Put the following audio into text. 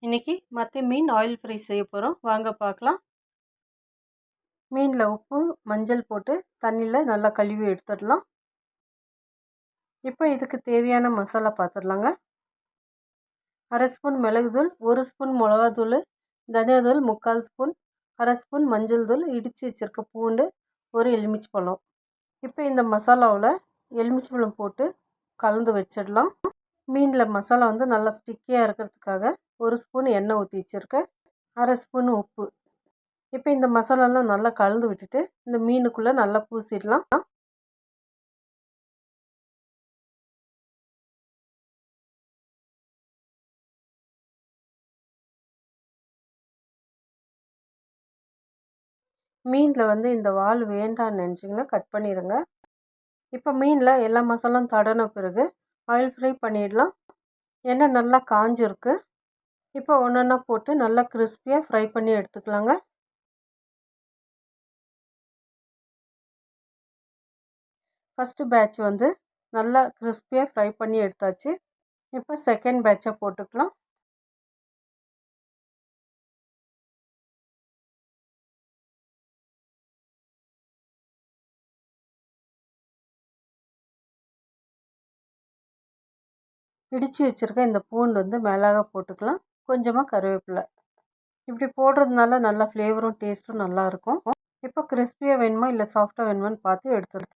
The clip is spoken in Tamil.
இன்றைக்கி மத்தி மீன் ஆயில் ஃப்ரை செய்ய போகிறோம். வாங்க பார்க்கலாம். மீனில் உப்பு மஞ்சள் போட்டு தண்ணியில் நல்லா கழுவி எடுத்துடலாம். இப்போ இதுக்கு தேவையான மசாலா பார்த்துடலாங்க. 1/2 ஸ்பூன் மிளகுத்தூள், 1 ஸ்பூன் மிளகாத்தூள், தனியாத்தூள் 3/4 ஸ்பூன், 1/2 ஸ்பூன் மஞ்சள் தூள், இடித்து வச்சுருக்க பூண்டு, ஒரு எலுமிச்சைப்பழம். இப்போ இந்த மசாலாவில் எலுமிச்சைப்பழம் போட்டு கலந்து வச்சிடலாம். மீனில் மசாலா நல்லா ஸ்டிக்கியாக இருக்கிறதுக்காக 1 ஸ்பூன் எண்ணெய் ஊற்றி வச்சுருக்கேன். 1/2 ஸ்பூன் உப்பு. இப்போ இந்த மசாலாலாம் நல்லா கலந்து விட்டுட்டு இந்த மீனுக்குள்ளே நல்லா பூசிடலாம். மீனில் இந்த வால் வேண்டான்னு நினச்சிங்கன்னா கட் பண்ணிடுங்க. இப்போ மீனில் எல்லா மசாலாவும் தடன பிறகு ஆயில் ஃப்ரை பண்ணிடலாம். எண்ணெய் நல்லா காஞ்சிருக்கு. இப்போ ஒன்றா போட்டு நல்லா கிறிஸ்பியாக ஃப்ரை பண்ணி எடுத்துக்கலாங்க. ஃபஸ்ட்டு பேட்ச் நல்லா கிறிஸ்பியாக ஃப்ரை பண்ணி எடுத்தாச்சு. இப்போ செகண்ட் பேட்சை போட்டுக்கலாம். இடித்து வச்சுருக்க இந்த பூண்டு மேலாக போட்டுக்கலாம். கொஞ்சமாக கருவேப்பிலை. இப்படி போடுறதுனால நல்லா ஃப்ளேவரும் டேஸ்ட்டும் நல்லாயிருக்கும். இப்போ கிறிஸ்பியாக வேணுமா இல்லை சாஃப்டாக வேணுமான்னு பார்த்து எடுத்துருக்கேன்.